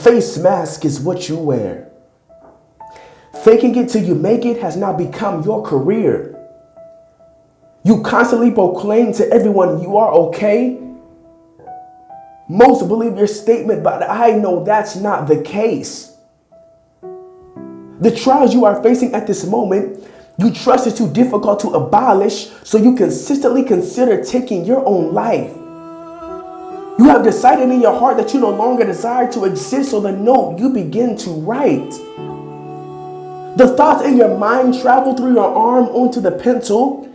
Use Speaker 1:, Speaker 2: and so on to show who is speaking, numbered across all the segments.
Speaker 1: face mask is what you wear. Faking it till you make it has now become your career. You constantly proclaim to everyone you are okay. Most believe your statement, but I know that's not the case. The trials you are facing at this moment, you trust is too difficult to abolish, so you consistently consider taking your own life. You have decided in your heart that you no longer desire to exist, so the note you begin to write. The thoughts in your mind travel through your arm onto the pencil.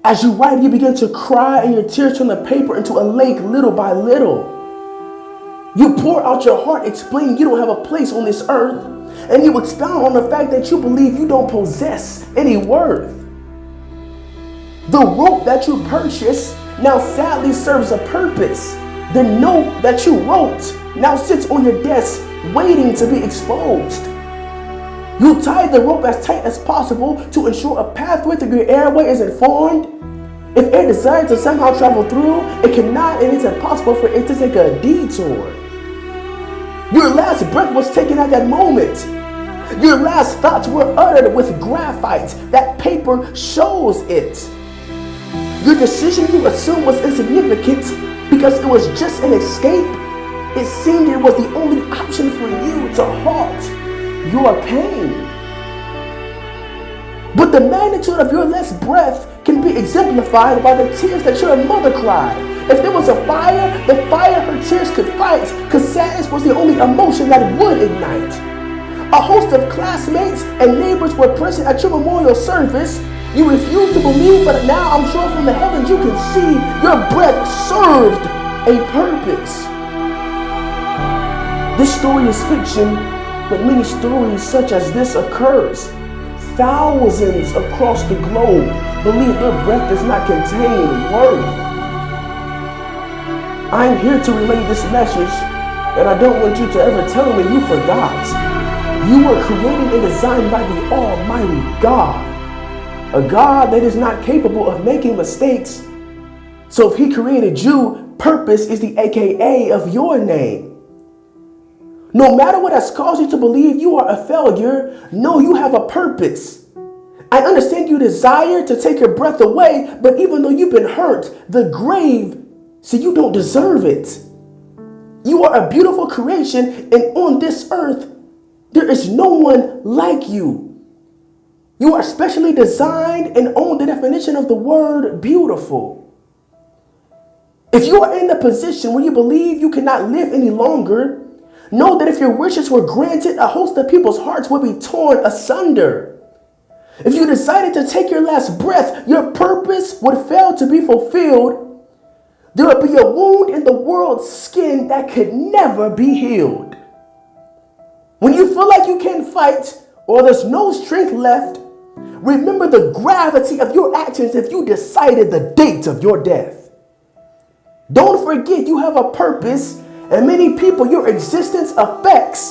Speaker 1: As you write, you begin to cry, and your tears turn the paper into a lake little by little. You pour out your heart, explaining you don't have a place on this earth, and you expound on the fact that you believe you don't possess any worth. The rope that you purchased now sadly serves a purpose. The note that you wrote now sits on your desk waiting to be exposed. You tie the rope as tight as possible to ensure a pathway through your airway isn't formed. If air desires to somehow travel through, it cannot, and it's impossible for it to take a detour. Your last breath was taken at that moment. Your last thoughts were uttered with graphite. That paper shows it. Your decision you assumed was insignificant because it was just an escape. It seemed it was the only option for you to halt your pain. But the magnitude of your last breath can be exemplified by the tears that your mother cried. If there was a fire, the fire her tears could fight, because sadness was the only emotion that would ignite. A host of classmates and neighbors were present at your memorial service. You refused to believe, but now I'm sure from the heavens you can see your breath served a purpose. This story is fiction, but many stories such as this occurs. Thousands across the globe believe their breath does not contain worth. I'm here to relay this message, and I don't want you to ever tell me you forgot. You were created and designed by the Almighty God, a God that is not capable of making mistakes. So if He created you, purpose is the AKA of your name. No matter what has caused you to believe you are a failure, know you have a purpose. I understand you desire to take your breath away, but even though you've been hurt, the grave, see, you don't deserve it. You are a beautiful creation, and on this earth, there is no one like you. You are specially designed and own the definition of the word beautiful. If you are in the position where you believe you cannot live any longer, know that if your wishes were granted, a host of people's hearts would be torn asunder. If you decided to take your last breath, your purpose would fail to be fulfilled. There would be a wound in the world's skin that could never be healed. When you feel like you can't fight or there's no strength left, remember the gravity of your actions if you decided the date of your death. Don't forget you have a purpose, and many people your existence affects.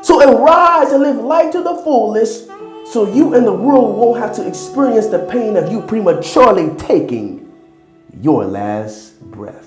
Speaker 1: So arise and live life to the fullest, so you and the world won't have to experience the pain of you prematurely taking your last breath.